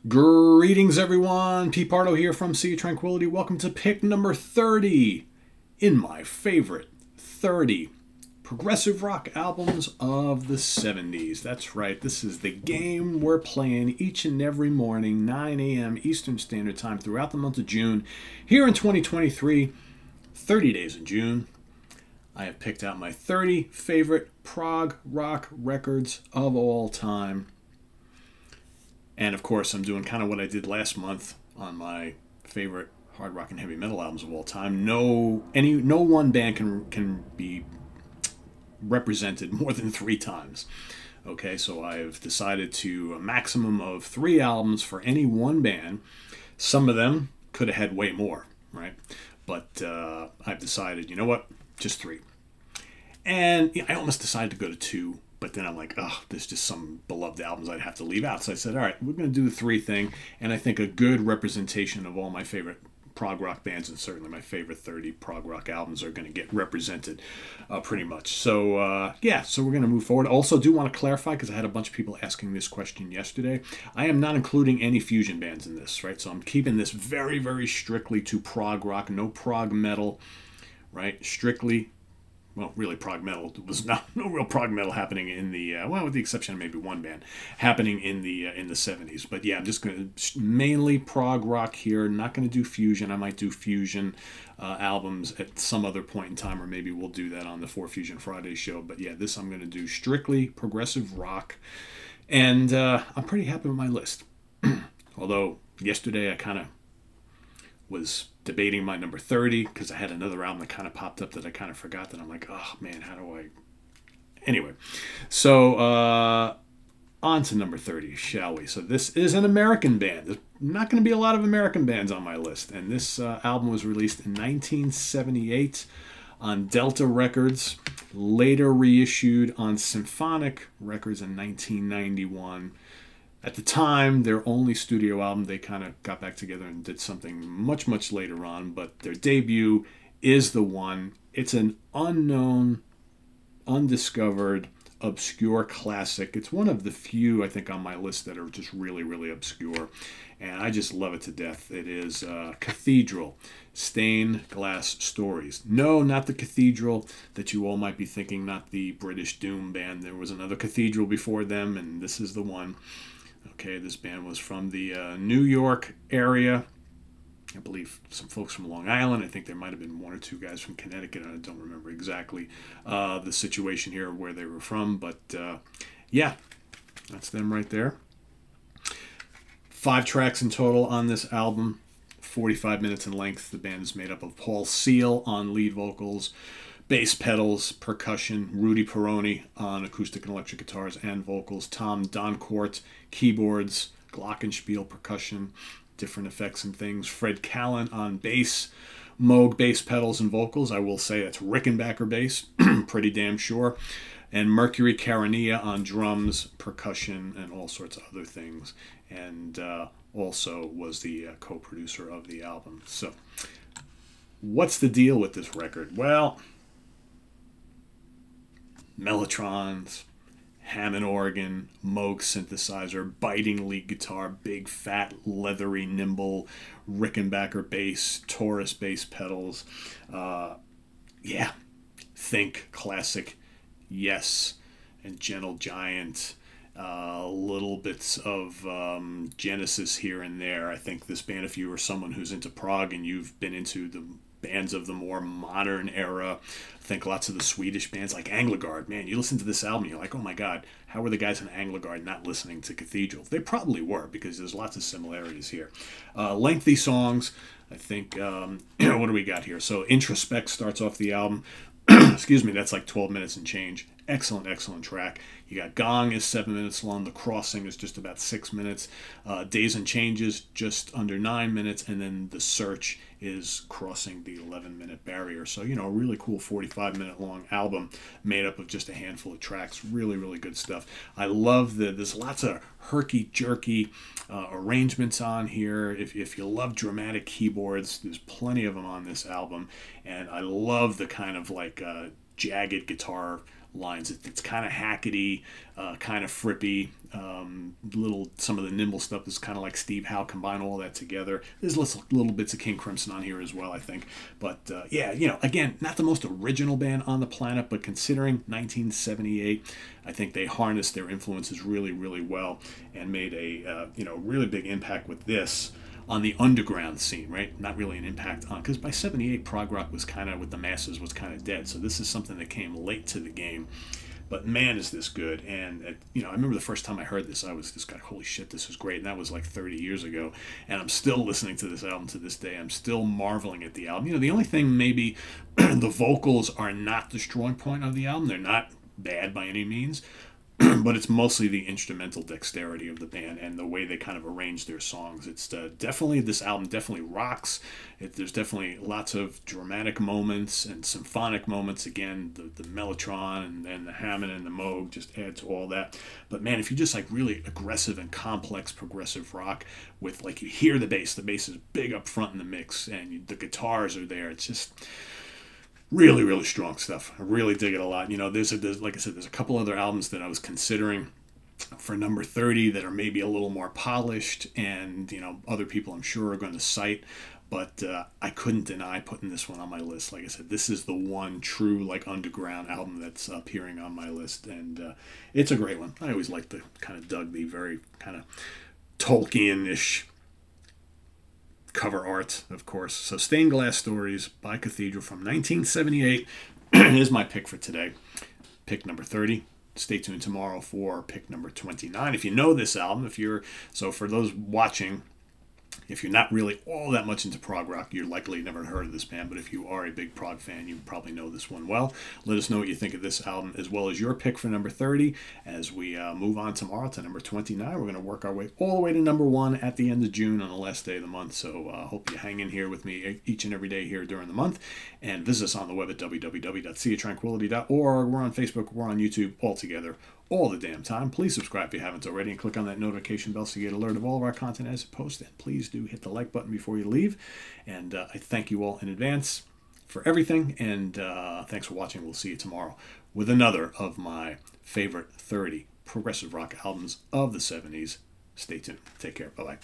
Greetings, everyone. Pete Pardo here from Sea of Tranquility. Welcome to pick number 30 in my favorite 30 progressive rock albums of the 70s. That's right. This is the game we're playing each and every morning, 9 a.m. Eastern Standard Time throughout the month of June. Here in 2023, 30 days in June, I have picked out my 30 favorite prog rock records of all time. And of course, I'm doing kind of what I did last month on my favorite hard rock and heavy metal albums of all time. No one band can be represented more than 3 times. Okay, so I've decided to a maximum of 3 albums for any one band. Some of them could have had way more, right? But I've decided, you know what, just 3. And I almost decided to go to 2. But then I'm like, oh, there's just some beloved albums I'd have to leave out. So I said, all right, we're going to do the 3 thing. And I think a good representation of all my favorite prog rock bands and certainly my favorite 30 prog rock albums are going to get represented pretty much. So, yeah, so we're going to move forward. Also, do want to clarify, because I had a bunch of people asking this question yesterday. I am not including any fusion bands in this, right? So I'm keeping this very, very strictly to prog rock, no prog metal, right? Strictly. Well, really, prog metal. There was no real prog metal happening in the well, with the exception of maybe one band happening in the 70s. But yeah, I'm just going to mainly prog rock here. Not going to do fusion. I might do fusion albums at some other point in time, or maybe we'll do that on the 4 Fusion Friday show. But yeah, this I'm going to do strictly progressive rock, and I'm pretty happy with my list. Although yesterday I kind of was debating my number 30 because I had another album that kind of popped up that I kind of forgot, that I'm like, oh man, how do I... Anyway, so on to number 30, shall we? So this is an American band. There's not going to be a lot of American bands on my list, and this album was released in 1978 on Delta Records, later reissued on Symphonic Records in 1991. At the time, their only studio album, they kind of got back together and did something much, much later on, but their debut is the one. It's an unknown, undiscovered, obscure classic. It's one of the few, I think, on my list that are just really, really obscure, and I just love it to death. It is Cathedral, Stained Glass Stories. No, not the Cathedral that you all might be thinking, not the British Doom band. There was another Cathedral before them, and this is the one. Okay, this band was from the New York area. I believe some folks from Long Island. I think there might have been 1 or 2 guys from Connecticut. I don't remember exactly the situation here where they were from. But yeah, that's them right there. 5 tracks in total on this album, 45 minutes in length. The band is made up of Paul Seal on lead vocals, bass pedals, percussion, Rudy Peroni on acoustic and electric guitars and vocals, Tom Doncourt, keyboards, glockenspiel, percussion, different effects and things, Fred Callan on bass, Moog bass pedals and vocals. I will say it's Rickenbacker bass, pretty damn sure, and Mercury Carania on drums, percussion, and all sorts of other things, and also was the co-producer of the album. So, what's the deal with this record? Well, Mellotrons, Hammond organ, Moog synthesizer, biting lead guitar, big fat leathery nimble Rickenbacker bass, Taurus bass pedals. Yeah, think classic Yes and Gentle Giant. Little bits of Genesis here and there. I think this band, if you are someone who's into prog and you've been into the bands of the more modern era, I think lots of the Swedish bands like Anglagard, man, you listen to this album, you're like, oh my god, how were the guys in Anglagard not listening to Cathedral? They probably were, because there's lots of similarities here. Lengthy songs, I think. What do we got here? So Introspect starts off the album. Excuse me, that's like 12 minutes and change. Excellent, excellent track. You got Gong is 7 minutes long. The Crossing is just about 6 minutes. Days and Changes just under 9 minutes, and then The Search is crossing the 11-minute barrier. So, you know, a really cool 45-minute long album made up of just a handful of tracks. Really, really good stuff. I love there's lots of herky-jerky arrangements on here. If you love dramatic keyboards, there's plenty of them on this album. And I love the kind of like jagged guitar lines. It's kind of hackety, kind of frippy. Some of the nimble stuff is kind of like Steve Howe. Combine all that together. There's little bits of King Crimson on here as well, I think. But yeah, again, not the most original band on the planet, but considering 1978, I think they harnessed their influences really, really well and made a really big impact with this on the underground scene, right? Not really an impact on, because by 78, prog rock was kind of, with the masses, was kind of dead. So this is something that came late to the game. But man, is this good. And, I remember the first time I heard this, I was just like, holy shit, this is great. And that was like 30 years ago. And I'm still listening to this album to this day. I'm still marveling at the album. The only thing maybe, the vocals are not the strong point of the album. They're not bad by any means. But it's mostly the instrumental dexterity of the band and the way they kind of arrange their songs. It's definitely, this album definitely rocks. There's definitely lots of dramatic moments and symphonic moments. Again, the mellotron and the Hammond and the Moog just add to all that. But man, if you just like really aggressive and complex progressive rock with, like, you hear the bass is big up front in the mix and the guitars are there. It's just really, really strong stuff. I really dig it a lot. There's like I said, there's a couple other albums that I was considering for number 30 that are maybe a little more polished, and other people I'm sure are going to cite, but I couldn't deny putting this one on my list. Like I said, this is the one true like underground album that's appearing on my list, and it's a great one. I always like the kind of dug the very kind of Tolkien-ish cover art, of course. So Stained Glass Stories by Cathedral from 1978 is my pick for today. Pick number 30. Stay tuned tomorrow for pick number 29. If you know this album, for those watching, if you're not really all that much into prog rock, you're likely never heard of this band, but if you are a big prog fan, you probably know this one well. Let us know what you think of this album, as well as your pick for number 30. As we move on tomorrow to number 29, we're going to work our way all the way to number 1 at the end of June on the last day of the month. So hope you hang in here with me each and every day here during the month, and visit us on the web at www.seatranquility.org. We're on Facebook, we're on YouTube, all together, all the damn time. Please subscribe if you haven't already, and click on that notification bell so you get alert of all of our content as it posts. And please do hit the like button before you leave. And I thank you all in advance for everything. And thanks for watching. We'll see you tomorrow with another of my favorite 30 progressive rock albums of the 70s. Stay tuned. Take care. Bye-bye.